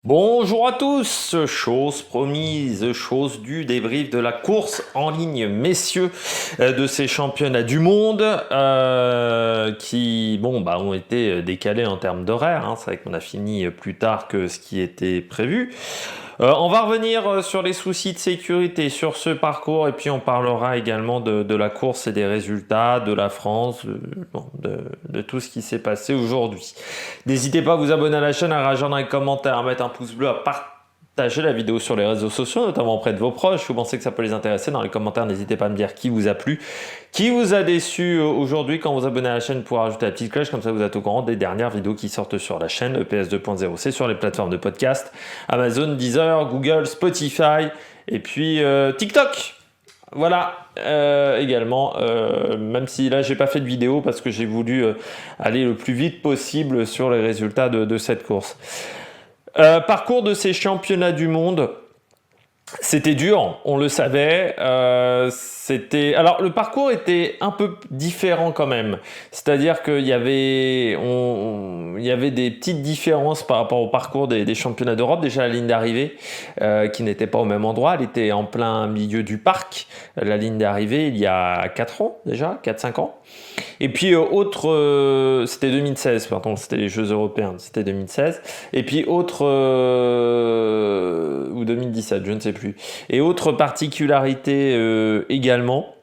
Bonjour à tous, chose promise, chose due, débrief de la course en ligne, messieurs, de ces championnats du monde qui ont été décalés en termes d'horaire, hein. C'est vrai qu'on a fini plus tard que ce qui était prévu. On va revenir sur les soucis de sécurité sur ce parcours et puis on parlera également de la course et des résultats de la France, de tout ce qui s'est passé aujourd'hui. N'hésitez pas à vous abonner à la chaîne, à réagir dans les commentaires, à mettre un pouce bleu, à partager la vidéo sur les réseaux sociaux, notamment auprès de vos proches. Vous pensez que ça peut les intéresser? Dans les commentaires, n'hésitez pas à me dire qui vous a plu, qui vous a déçu aujourd'hui. Quand vous abonnez à la chaîne, pour rajouter la petite cloche, comme ça vous êtes au courant des dernières vidéos qui sortent sur la chaîne EPS 2.0. C'est sur les plateformes de podcast, Amazon, Deezer, Google, Spotify et puis TikTok. Voilà, également, même si là j'ai pas fait de vidéo parce que j'ai voulu aller le plus vite possible sur les résultats de cette course. Parcours de ces championnats du monde, c'était dur, on le savait. Alors le parcours était un peu différent quand même. C'est-à-dire qu'il y avait, il y avait des petites différences par rapport au parcours des championnats d'Europe. Déjà la ligne d'arrivée, qui n'était pas au même endroit, elle était en plein milieu du parc. La ligne d'arrivée, il y a 4 ans déjà, 4-5 ans. Et puis c'était 2016, pardon, c'était les Jeux européens, c'était 2016. Et puis ou 2017, je ne sais plus. Et autre particularité également,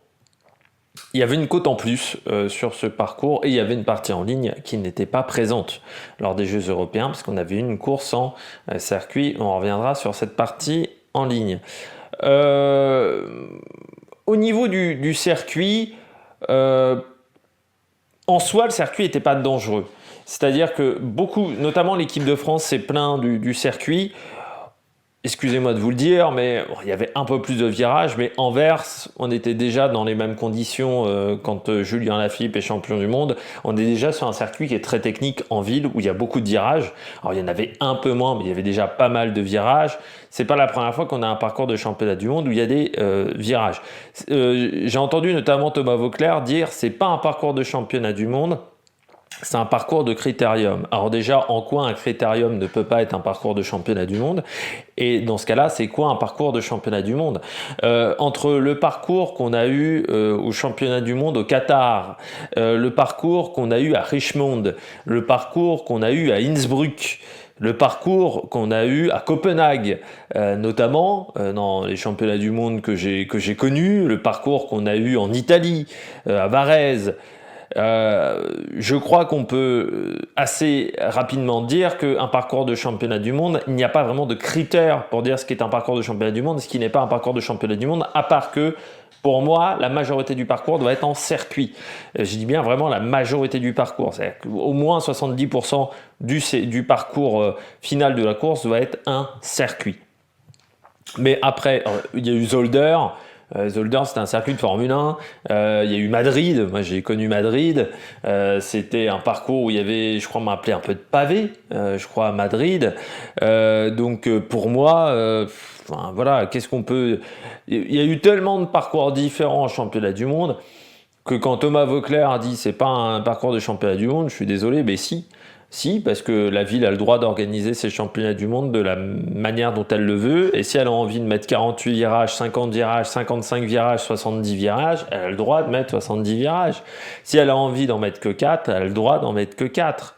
il y avait une côte en plus sur ce parcours et il y avait une partie en ligne qui n'était pas présente lors des Jeux européens parce qu'on avait une course en circuit. On reviendra sur cette partie en ligne. Au niveau du circuit, en soi, le circuit n'était pas dangereux. C'est-à-dire que beaucoup, notamment l'équipe de France, s'est plaint du circuit. Excusez-moi de vous le dire, mais il y avait un peu plus de virages, mais Anvers, on était déjà dans les mêmes conditions quand Julien Lafilippe est champion du monde. On est déjà sur un circuit qui est très technique en ville, où il y a beaucoup de virages. Alors il y en avait un peu moins, mais il y avait déjà pas mal de virages. C'est pas la première fois qu'on a un parcours de championnat du monde où il y a des virages. J'ai entendu notamment Thomas Voeckler dire c'est pas un parcours de championnat du monde, c'est un parcours de critérium. Alors déjà, en quoi un critérium ne peut pas être un parcours de championnat du monde? Et dans ce cas-là, c'est quoi un parcours de championnat du monde? Entre le parcours qu'on a eu au championnat du monde au Qatar, le parcours qu'on a eu à Richmond, le parcours qu'on a eu à Innsbruck, le parcours qu'on a eu à Copenhague, notamment dans les championnats du monde que j'ai connus, le parcours qu'on a eu en Italie, à Varèse. Je crois qu'on peut assez rapidement dire qu'un parcours de championnat du monde, il n'y a pas vraiment de critères pour dire ce qu'est un parcours de championnat du monde et ce qui n'est pas un parcours de championnat du monde, à part que, pour moi, la majorité du parcours doit être en circuit. Je dis bien vraiment la majorité du parcours. C'est-à-dire qu'au moins 70% du parcours final de la course doit être un circuit. Mais après, il y a eu Zolder. Zolder, c'était un circuit de Formule 1. Il y a eu Madrid. Moi, j'ai connu Madrid. C'était un parcours où il y avait, je crois, on m'a appelé un peu de pavé, je crois, à Madrid. Pour moi, voilà, qu'est-ce qu'on peut... Il y a eu tellement de parcours différents en championnat du monde que quand Thomas Voeckler a dit c'est pas un parcours de championnat du monde, je suis désolé, mais si. Si, parce que la ville a le droit d'organiser ses championnats du monde de la manière dont elle le veut, et si elle a envie de mettre 48 virages, 50 virages, 55 virages, 70 virages, elle a le droit de mettre 70 virages. Si elle a envie d'en mettre que 4, elle a le droit d'en mettre que 4.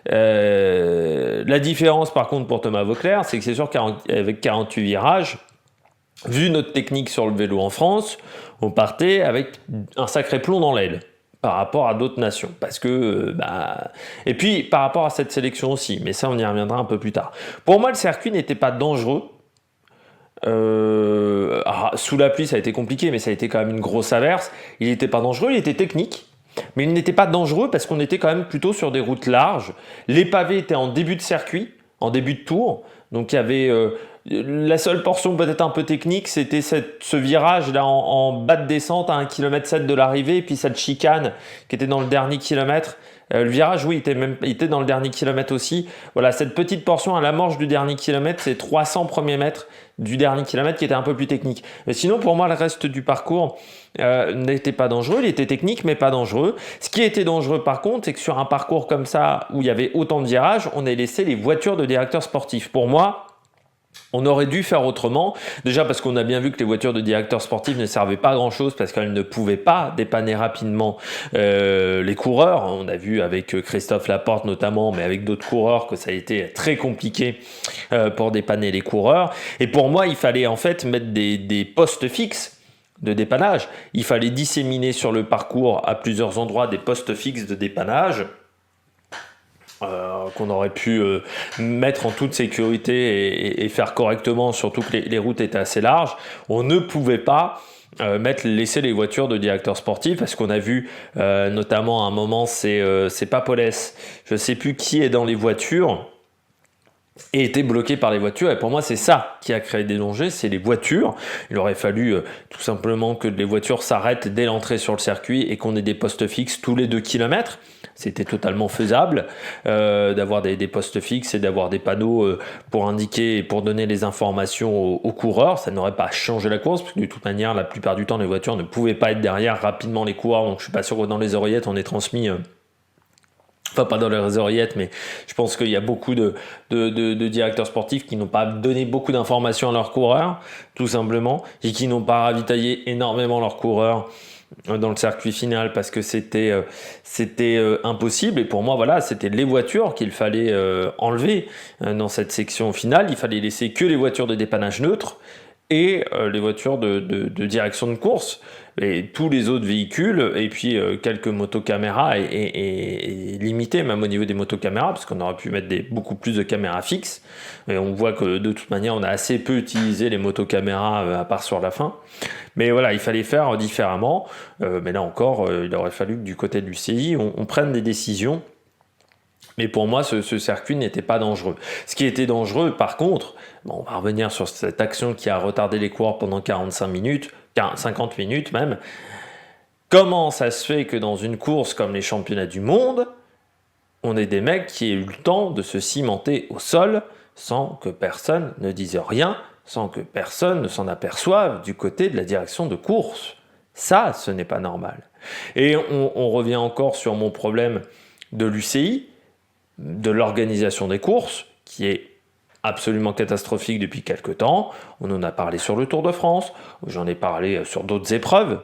La différence par contre pour Thomas Voeckler, c'est que c'est sûr qu'avec 48 virages, vu notre technique sur le vélo en France, on partait avec un sacré plomb dans l'aile par rapport à d'autres nations. Parce que, Et puis, par rapport à cette sélection aussi, mais ça, on y reviendra un peu plus tard. Pour moi, le circuit n'était pas dangereux. Sous la pluie, ça a été compliqué, mais ça a été quand même une grosse averse. Il n'était pas dangereux, il était technique. Mais il n'était pas dangereux parce qu'on était quand même plutôt sur des routes larges. Les pavés étaient en début de circuit, en début de tour. Donc il La seule portion peut-être un peu technique, c'était ce virage là en bas de descente à 1,7 km de l'arrivée, et puis cette chicane qui était dans le dernier kilomètre. Le virage, oui, il était dans le dernier kilomètre aussi. Voilà, cette petite portion à l'amorce du dernier kilomètre, c'est 300 premiers mètres du dernier kilomètre qui était un peu plus technique. Mais sinon, pour moi, le reste du parcours n'était pas dangereux. Il était technique, mais pas dangereux. Ce qui était dangereux, par contre, c'est que sur un parcours comme ça, où il y avait autant de virages, on a laissé les voitures de directeurs sportifs. Pour moi, on aurait dû faire autrement, déjà parce qu'on a bien vu que les voitures de directeurs sportifs ne servaient pas à grand chose parce qu'elles ne pouvaient pas dépanner rapidement les coureurs. On a vu avec Christophe Laporte notamment, mais avec d'autres coureurs que ça a été très compliqué pour dépanner les coureurs. Et pour moi, il fallait en fait mettre des postes fixes de dépannage. Il fallait disséminer sur le parcours à plusieurs endroits des postes fixes de dépannage. Qu'on aurait pu mettre en toute sécurité et faire correctement, surtout que les routes étaient assez larges. On ne pouvait pas laisser les voitures de directeurs sportifs, parce qu'on a vu notamment à un moment, c'est Papolès, je ne sais plus qui est dans les voitures, et était bloqué par les voitures, et pour moi c'est ça qui a créé des dangers, c'est les voitures. Il aurait fallu tout simplement que les voitures s'arrêtent dès l'entrée sur le circuit et qu'on ait des postes fixes tous les 2 km. C'était totalement faisable d'avoir des postes fixes et d'avoir des panneaux pour indiquer et pour donner les informations aux coureurs. Ça n'aurait pas changé la course, parce que de toute manière la plupart du temps les voitures ne pouvaient pas être derrière rapidement les coureurs, donc je suis pas sûr que dans les oreillettes on ait transmis enfin pas dans les oreillettes, mais je pense qu'il y a beaucoup de directeurs sportifs qui n'ont pas donné beaucoup d'informations à leurs coureurs, tout simplement, et qui n'ont pas ravitaillé énormément leurs coureurs dans le circuit final parce que c'était impossible. Et pour moi, voilà, c'était les voitures qu'il fallait enlever dans cette section finale. Il fallait laisser que les voitures de dépannage neutres et les voitures de direction de course, et tous les autres véhicules, et puis quelques motocaméras, et limité même au niveau des motocaméras, parce qu'on aurait pu mettre beaucoup plus de caméras fixes, et on voit que de toute manière on a assez peu utilisé les motocaméras à part sur la fin. Mais voilà, il fallait faire différemment, mais là encore il aurait fallu que du côté de l'UCI on prenne des décisions. Mais pour moi, ce circuit n'était pas dangereux. Ce qui était dangereux, par contre, on va revenir sur cette action qui a retardé les coureurs pendant 45 minutes, 50 minutes même. Comment ça se fait que dans une course comme les championnats du monde, on ait des mecs qui aient eu le temps de se cimenter au sol sans que personne ne dise rien, sans que personne ne s'en aperçoive du côté de la direction de course? Ça, ce n'est pas normal. Et on revient encore sur mon problème de l'UCI, de l'organisation des courses, qui est absolument catastrophique depuis quelques temps. On en a parlé sur le Tour de France, j'en ai parlé sur d'autres épreuves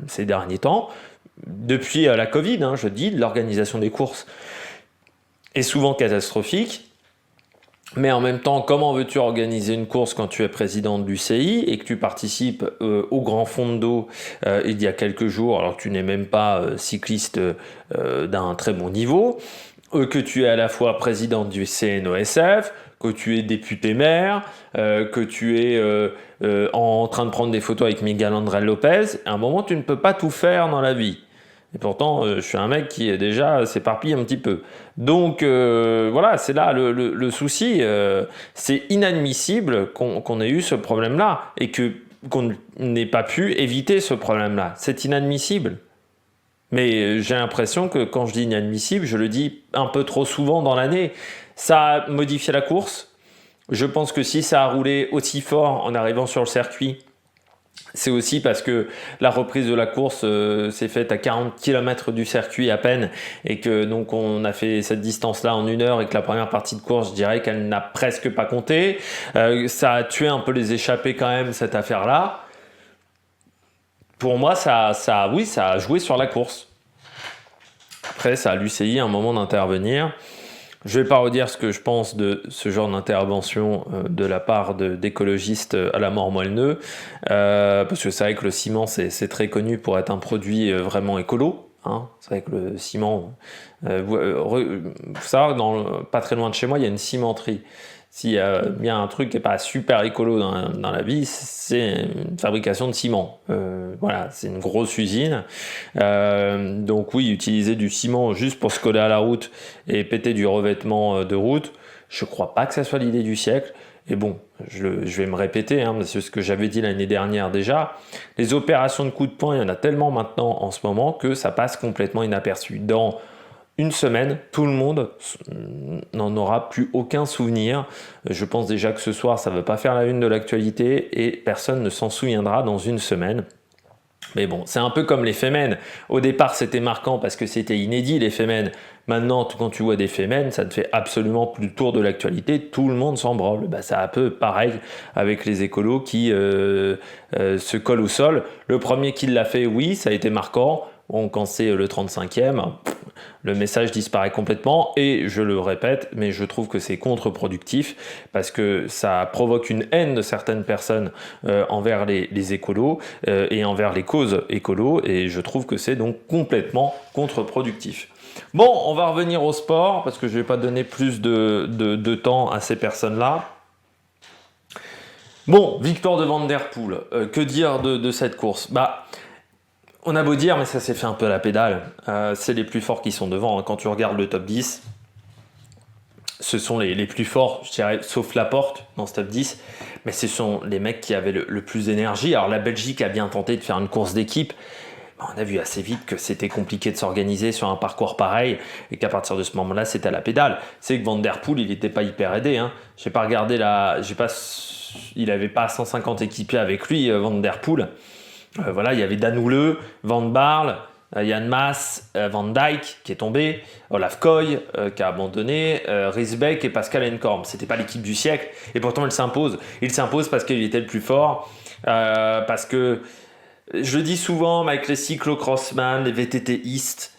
ces derniers temps. Depuis la Covid, je dis, l'organisation des courses est souvent catastrophique. Mais en même temps, comment veux-tu organiser une course quand tu es président de l'UCI et que tu participes au Grand Fondo il y a quelques jours, alors que tu n'es même pas cycliste d'un très bon niveau, que tu es à la fois président du CNOSF, que tu es député maire, que tu es en train de prendre des photos avec Miguel André Lopez. À un moment, tu ne peux pas tout faire dans la vie. Et pourtant, je suis un mec qui déjà s'éparpille un petit peu. Donc voilà, c'est là le souci. C'est inadmissible qu'on ait eu ce problème-là et qu'on n'ait pas pu éviter ce problème-là. C'est inadmissible. Mais j'ai l'impression que quand je dis inadmissible, je le dis un peu trop souvent dans l'année. Ça a modifié la course. Je pense que si ça a roulé aussi fort en arrivant sur le circuit, c'est aussi parce que la reprise de la course s'est faite à 40 km du circuit à peine, et que donc on a fait cette distance-là en 1 heure, et que la première partie de course, je dirais qu'elle n'a presque pas compté. Ça a tué un peu les échappés quand même, cette affaire-là. Pour moi, ça a joué sur la course. Après, ça a l'UCI à un moment d'intervenir. Je ne vais pas redire ce que je pense de ce genre d'intervention de la part d'écologistes à la mort moelle-neu, parce que c'est vrai que le ciment, c'est très connu pour être un produit vraiment écolo. C'est vrai que le ciment... faut savoir, pas très loin de chez moi, il y a une cimenterie. S'il y a bien un truc qui n'est pas super écolo dans la vie, c'est une fabrication de ciment. Voilà, c'est une grosse usine. Donc oui, utiliser du ciment juste pour se coller à la route et péter du revêtement de route, Je ne crois pas que ça soit l'idée du siècle. Et bon, je vais me répéter, hein, c'est ce que j'avais dit l'année dernière déjà. Les opérations de coup de poing, il y en a tellement maintenant en ce moment que ça passe complètement inaperçu. Dans une semaine, tout le monde n'en aura plus aucun souvenir. Je pense déjà que ce soir, ça ne va pas faire la une de l'actualité et personne ne s'en souviendra dans une semaine. Mais bon, c'est un peu comme les Femen. Au départ, c'était marquant parce que c'était inédit, les Femen. Maintenant, quand tu vois des Femen, ça ne fait absolument plus le tour de l'actualité. Tout le monde s'en branle. C'est un peu pareil avec les écolos qui se collent au sol. Le premier qui l'a fait, oui, ça a été marquant. Bon, quand c'est le 35e, le message disparaît complètement et je le répète, mais je trouve que c'est contre-productif parce que ça provoque une haine de certaines personnes envers les écolos et envers les causes écolos et je trouve que c'est donc complètement contre-productif. Bon, on va revenir au sport parce que je ne vais pas donner plus de temps à ces personnes-là. Bon, victoire de Van Der Poel, que dire de cette course ? On a beau dire, mais ça s'est fait un peu à la pédale. C'est les plus forts qui sont devant. Quand tu regardes le top 10, ce sont les plus forts, je dirais, sauf Laporte dans ce top 10. Mais ce sont les mecs qui avaient le plus d'énergie. Alors la Belgique a bien tenté de faire une course d'équipe. On a vu assez vite que c'était compliqué de s'organiser sur un parcours pareil et qu'à partir de ce moment-là, c'était à la pédale. C'est que Van Der Poel, il n'était pas hyper aidé. Hein. J'ai pas regardé il n'avait pas 150 équipiers avec lui, Van Der Poel. Il y avait Dan Houle, Van Baarle, Jan Maas, Van Dijk qui est tombé, Olaf Koy qui a abandonné, Riesbeck et Pascal Enkorn. C'était pas l'équipe du siècle et pourtant il s'impose. Il s'impose parce qu'il était le plus fort, parce que je le dis souvent avec les cyclo-crossman, les VTTistes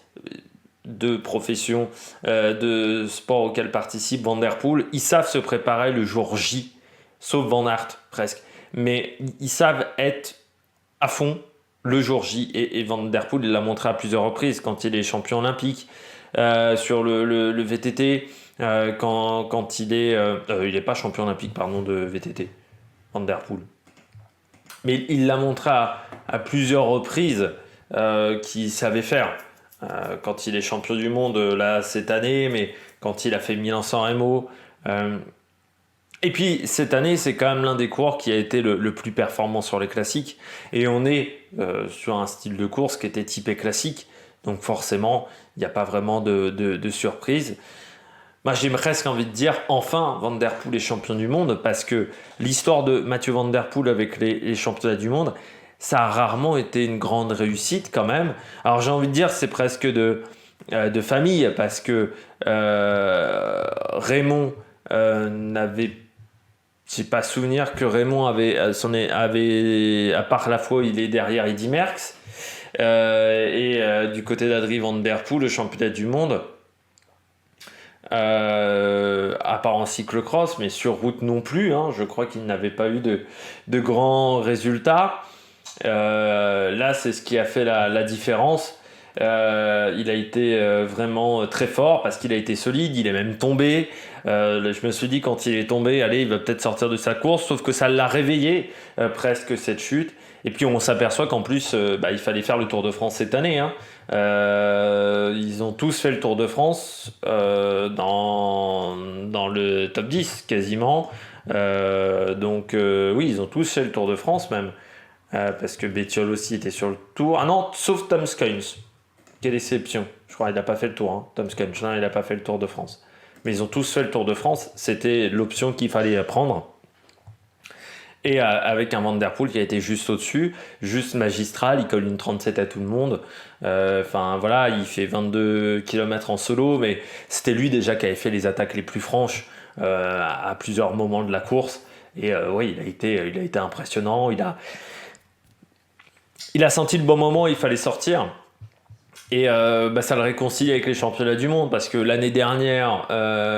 de profession, de sport auquel participe Van Der Poel, ils savent se préparer le jour J, sauf Van Aert presque, mais ils savent être à fond le jour J et Van Der Poel il l'a montré à plusieurs reprises quand il est champion olympique sur le VTT quand il est pas champion olympique de VTT Van Der Poel mais il l'a montré à plusieurs reprises qu'il savait faire quand il est champion du monde là cette année mais quand il a fait Milan-San Remo et puis, cette année, c'est quand même l'un des coureurs qui a été le plus performant sur les classiques. Et on est sur un style de course qui était typé classique. Donc forcément, il n'y a pas vraiment de surprise. Moi, j'ai presque envie de dire, enfin, Van Der Poel est champion du monde. Parce que l'histoire de Mathieu Van Der Poel avec les championnats du monde, ça a rarement été une grande réussite quand même. Alors j'ai envie de dire, c'est presque de famille. Parce que Raymond j'ai pas souvenir que Raymond avait, à part la fois où il est derrière Eddy Merckx, du côté d'Adrie Van Der Poel, le championnat du monde, à part en cyclocross, mais sur route non plus, hein, je crois qu'il n'avait pas eu de grands résultats. Là, c'est ce qui a fait la différence. Il a été vraiment très fort parce qu'il a été solide, il est même tombé. Je me suis dit quand il est tombé, allez, il va peut-être sortir de sa course, sauf que ça l'a réveillé presque cette chute. Et puis on s'aperçoit qu'en plus, il fallait faire le Tour de France cette année. Hein. Ils ont tous fait le Tour de France dans le top 10 quasiment. Oui, ils ont tous fait le Tour de France même. Parce que Bettiol aussi était sur le Tour. Ah non, sauf Tom Skuins. Quelle déception. Je crois qu'il n'a pas fait le Tour. Hein. Tom Skuins, non, il n'a pas fait le Tour de France. Mais ils ont tous fait le Tour de France. C'était l'option qu'il fallait prendre. Et avec un Van Der Poel qui a été juste au-dessus, juste magistral, il colle une 37 à tout le monde. Il fait 22 km en solo, mais c'était lui déjà qui avait fait les attaques les plus franches à plusieurs moments de la course. Et oui, il a été impressionnant. Il a senti le bon moment, il fallait sortir. Et ça le réconcilie avec les championnats du monde parce que l'année dernière,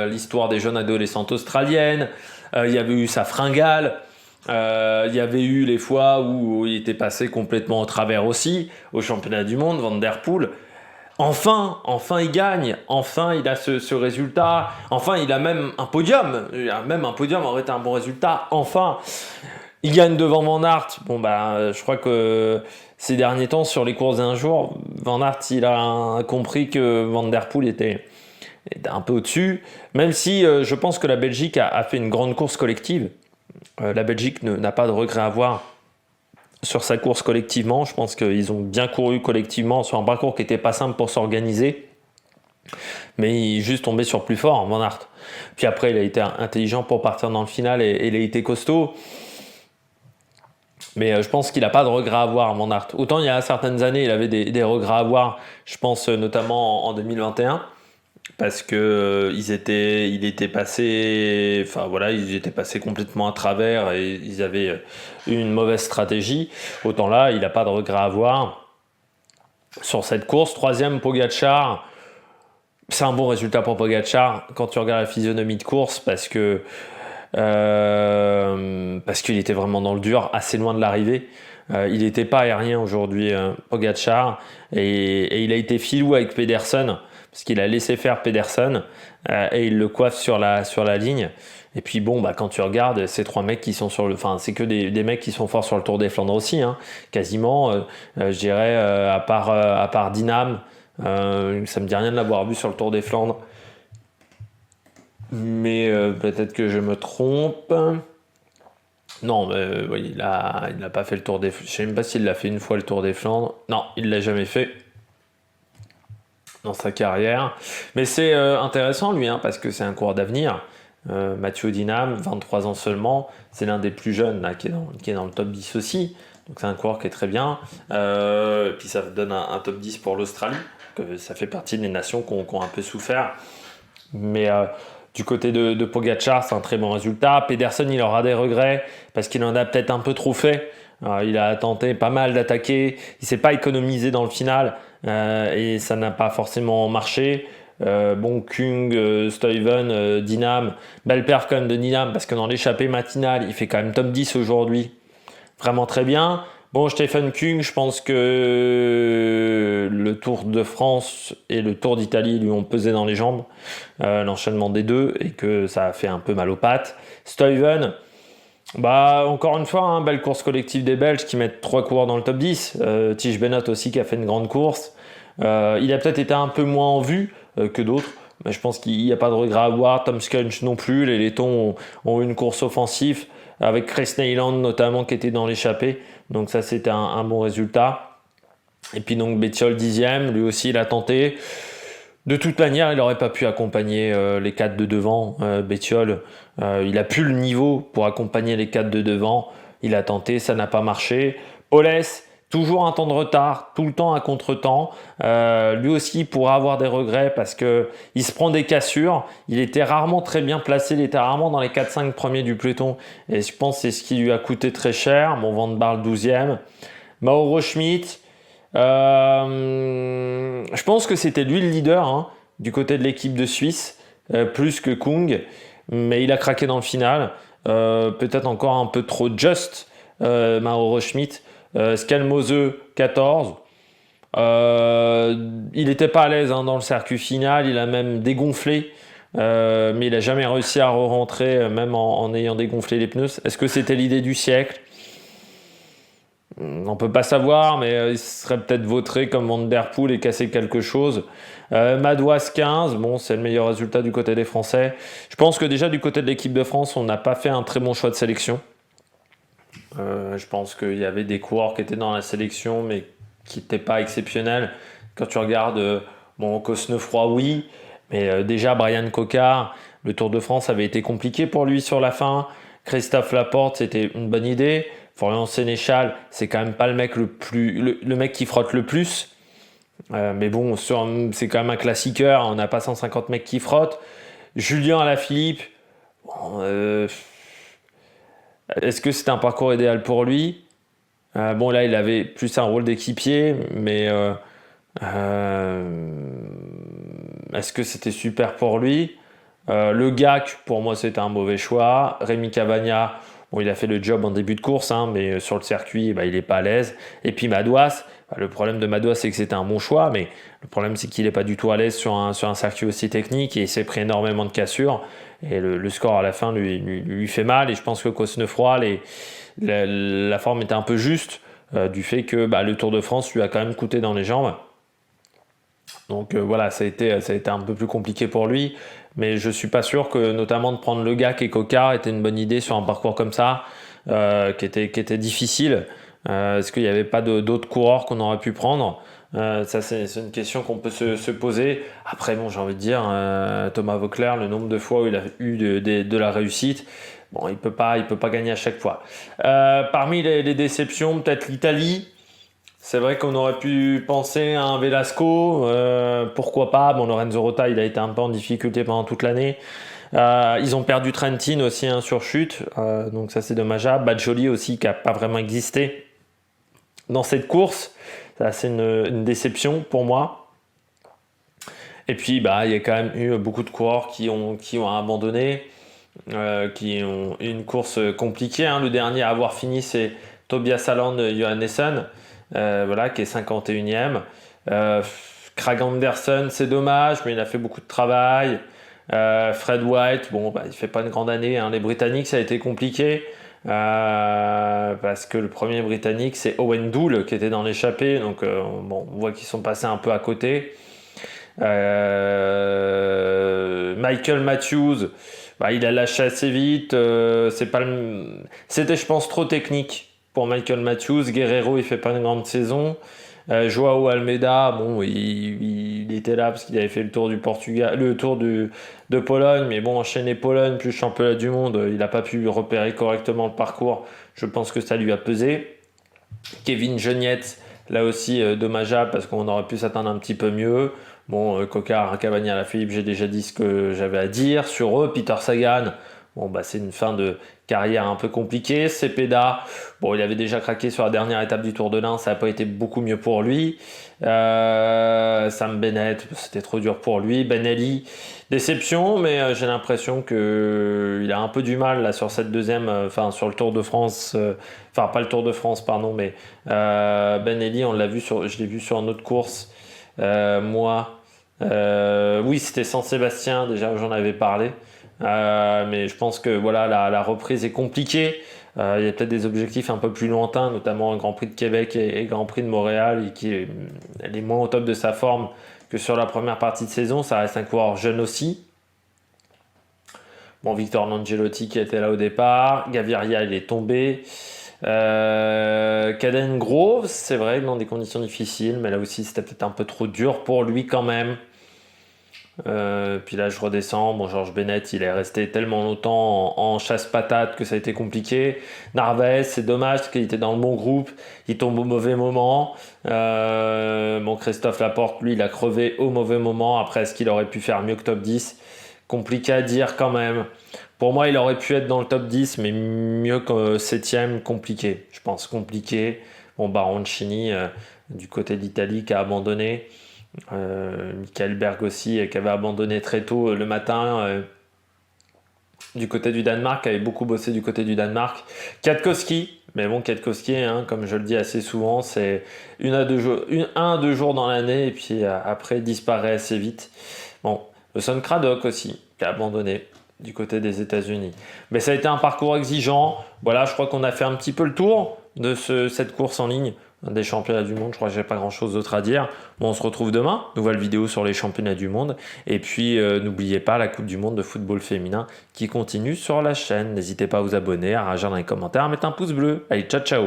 l'histoire des jeunes adolescentes australiennes, il y avait eu sa fringale, il y avait eu les fois où il était passé complètement au travers aussi au championnat du monde, Van Der Poel. Enfin il gagne, enfin il a ce résultat, enfin il a même un podium, aurait été un bon résultat, enfin il gagne devant Van Aert. Je crois que ces derniers temps sur les courses d'un jour, Van Aert il a compris que Van Der Poel était est un peu au-dessus, même si je pense que la Belgique a fait une grande course collective. La Belgique n'a pas de regret à avoir sur sa course collectivement. Je pense qu'ils ont bien couru collectivement sur un parcours qui n'était pas simple pour s'organiser, mais il est juste tombé sur plus fort, Van Aert. Puis après, il a été intelligent pour partir dans le final et il a été costaud. Mais je pense qu'il n'a pas de regrets à avoir, Van Aert. Autant il y a certaines années, il avait des regrets à avoir, je pense notamment en 2021, parce que ils étaient passés complètement à travers et ils avaient une mauvaise stratégie. Autant là, il n'a pas de regrets à avoir sur cette course. Troisième, Pogačar. C'est un bon résultat pour Pogačar quand tu regardes la physionomie de course parce qu'il était vraiment dans le dur, assez loin de l'arrivée. Il n'était pas aérien aujourd'hui, Pogačar, et il a été filou avec Pedersen parce qu'il a laissé faire Pedersen et il le coiffe sur la ligne. Et puis bon, quand tu regardes ces trois mecs qui sont c'est que des mecs qui sont forts sur le Tour des Flandres aussi, hein, quasiment. Je dirais à part Dinam, ça me dit rien de l'avoir vu sur le Tour des Flandres. Mais peut-être que je me trompe. Non, oui, il a pas fait le Tour des Flandres. Je ne sais même pas s'il l'a fait une fois le Tour des Flandres. Non, il ne l'a jamais fait dans sa carrière. Mais c'est intéressant lui, parce que c'est un coureur d'avenir. Mathieu Dinam, 23 ans seulement, c'est l'un des plus jeunes là, qui est dans le top 10 aussi. Donc c'est un coureur qui est très bien. Et puis ça donne un top 10 pour l'Australie. Que ça fait partie des nations qui ont un peu souffert. Mais du côté de Pogačar, c'est un très bon résultat. Pedersen, il aura des regrets parce qu'il en a peut-être un peu trop fait. Il a tenté pas mal d'attaquer. Il ne s'est pas économisé dans le final et ça n'a pas forcément marché. Kung, Stuyven, Dinam. Belle perf quand même de Dinam parce que dans l'échappée matinale, il fait quand même top 10 aujourd'hui. Vraiment très bien. Bon, Stephen Kung, je pense que le Tour de France et le Tour d'Italie lui ont pesé dans les jambes, l'enchaînement des deux, et que ça a fait un peu mal aux pattes. Stuyven, encore une fois, belle course collective des Belges qui mettent 3 coureurs dans le top 10. Tige Benoot aussi qui a fait une grande course. Il a peut-être été un peu moins en vue que d'autres, mais je pense qu'il n'y a pas de regret à avoir. Tom Skunch non plus. Les Lettons ont eu une course offensive avec Chris Neyland notamment qui était dans l'échappée. Donc ça, c'était un bon résultat. Et puis donc Bettiol 10e, lui aussi il a tenté. De toute manière, il n'aurait pas pu accompagner les 4 de devant. Bettiol, il a plus le niveau pour accompagner les 4 de devant. Il a tenté, ça n'a pas marché. Oles, toujours un temps de retard, tout le temps à contre-temps. Lui aussi pourra avoir des regrets parce qu'il se prend des cassures. Il était rarement très bien placé, il était rarement dans les 4-5 premiers du peloton. Et je pense que c'est ce qui lui a coûté très cher. Bon, Van Baarle 12e. Mauro Schmidt, je pense que c'était lui le leader du côté de l'équipe de Suisse, plus que Kung. Mais il a craqué dans le final. Peut-être encore un peu trop juste, Mauro Schmidt. Skelmose 14. Il n'était pas à l'aise dans le circuit final, il a même dégonflé, mais il n'a jamais réussi à re-rentrer, même en ayant dégonflé les pneus. Est-ce que c'était l'idée du siècle ? On ne peut pas savoir, mais il serait peut-être vautré comme Van Der Poel et cassé quelque chose. Madouas 15, c'est le meilleur résultat du côté des Français. Je pense que déjà du côté de l'équipe de France, on n'a pas fait un très bon choix de sélection. Je pense qu'il y avait des coureurs qui étaient dans la sélection mais qui n'étaient pas exceptionnels. Quand tu regardes, Cosnefroy oui, mais déjà Brian Cocard, le Tour de France avait été compliqué pour lui sur la fin. Christophe Laporte, c'était une bonne idée. Florian Sénéchal, c'est quand même pas le mec le mec qui frotte le plus. Mais bon, c'est quand même un classiqueur, on n'a pas 150 mecs qui frottent. Julien Alaphilippe, est-ce que c'était un parcours idéal pour lui ? Là, il avait plus un rôle d'équipier, mais est-ce que c'était super pour lui ? Le GAC, pour moi, c'était un mauvais choix. Rémi Cavagna, il a fait le job en début de course, mais sur le circuit, il n'est pas à l'aise. Et puis Madouas, le problème de Madouas, c'est que c'était un bon choix, mais le problème, c'est qu'il n'est pas du tout à l'aise sur un circuit aussi technique et il s'est pris énormément de cassures. Et le score à la fin lui fait mal. Et je pense que Cosnefroy, la forme était un peu juste du fait que le Tour de France lui a quand même coûté dans les jambes. Donc voilà, ça a été un peu plus compliqué pour lui. Mais je suis pas sûr que notamment de prendre le gars qui est Coquard était une bonne idée sur un parcours comme ça, qui était difficile. Est-ce qu'il n'y avait pas d'autres coureurs qu'on aurait pu prendre? Ça, c'est une question qu'on peut se poser. Après, bon, j'ai envie de dire, Thomas Voeckler, le nombre de fois où il a eu de la réussite, bon, il peut pas gagner à chaque fois. Parmi les déceptions, peut-être l'Italie. C'est vrai qu'on aurait pu penser à un Velasco, pourquoi pas. Bon, Lorenzo Rota, il a été un peu en difficulté pendant toute l'année. Ils ont perdu Trentin aussi sur chute, donc ça c'est dommageable. Badjoli aussi qui n'a pas vraiment existé dans cette course. Ça c'est une déception pour moi. Et puis bah, il y a quand même eu beaucoup de coureurs qui ont abandonné, qui ont eu une course compliquée, hein. Le dernier à avoir fini c'est Tobias Aland Johannessen, voilà, qui est 51e. Craig Anderson, c'est dommage, mais il a fait beaucoup de travail. Fred White, bon, bah, il fait pas une grande année, hein. Les Britanniques, ça a été compliqué. Parce que le premier Britannique, c'est Owen Doole qui était dans l'échappée. Donc, bon, on voit qu'ils sont passés un peu à côté. Michael Matthews, bah, il a lâché assez vite. C'était, je pense, trop technique pour Michael Matthews. Guerrero, il fait pas une grande saison. Joao Almeida, bon, il était là parce qu'il avait fait le tour du Portugal, le tour de Pologne, mais bon, enchaîner Pologne plus championnat du monde, il n'a pas pu repérer correctement le parcours. Je pense que ça lui a pesé. Kevin Geniette, là aussi dommageable parce qu'on aurait pu s'attendre un petit peu mieux. Bon, Coquard, Cavani, Alaphilippe, j'ai déjà dit ce que j'avais à dire sur eux. Peter Sagan, bon, bah, c'est une fin de carrière un peu compliquée. Cepeda, bon, il avait déjà craqué sur la dernière étape du Tour de l'Ain, ça n'a pas été beaucoup mieux pour lui. Sam Bennett, c'était trop dur pour lui. Benelli, déception, mais j'ai l'impression qu'il a un peu du mal là sur cette deuxième, enfin sur le Tour de France, enfin pas le Tour de France, pardon, mais Benelli, je l'ai vu sur une autre course. Oui, c'était Saint-Sébastien, déjà j'en avais parlé. Mais je pense que voilà, la reprise est compliquée. Il y a peut-être des objectifs un peu plus lointains, notamment le Grand Prix de Québec et Grand Prix de Montréal, elle est moins au top de sa forme que sur la première partie de saison. Ça reste un coureur jeune aussi. Bon, Victor Langelotti qui était là au départ. Gaviria, il est tombé. Caden Groves, c'est vrai, dans des conditions difficiles, mais là aussi c'était peut-être un peu trop dur pour lui quand même. Puis là je redescends, bon, Georges Bennett il est resté tellement longtemps en chasse-patate que ça a été compliqué. Narvaez, c'est dommage parce qu'il était dans le bon groupe, il tombe au mauvais moment. Bon, Christophe Laporte, lui, il a crevé au mauvais moment. Après, est-ce qu'il aurait pu faire mieux que top 10? Compliqué à dire quand même. Pour moi, il aurait pu être dans le top 10, mais mieux que 7ème, compliqué. Je pense compliqué. Bon, Baroncini, du côté d'Italie, qui a abandonné. Michael Berg aussi, qui avait abandonné très tôt le matin. Du côté du Danemark, avait beaucoup bossé du côté du Danemark. Kwiatkowski, mais bon, Kwiatkowski, hein, comme je le dis assez souvent, c'est un à deux jours dans l'année, et puis après, il disparaît assez vite. Bon, le Son Craddock aussi, qui a abandonné du côté des États-Unis. Mais ça a été un parcours exigeant. Voilà, je crois qu'on a fait un petit peu le tour de cette course en ligne des championnats du monde. Je crois que j'ai pas grand chose d'autre à dire. Bon, on se retrouve demain, nouvelle vidéo sur les championnats du monde. Et puis, n'oubliez pas la Coupe du monde de football féminin qui continue sur la chaîne. N'hésitez pas à vous abonner, à réagir dans les commentaires, à mettre un pouce bleu. Allez, ciao, ciao!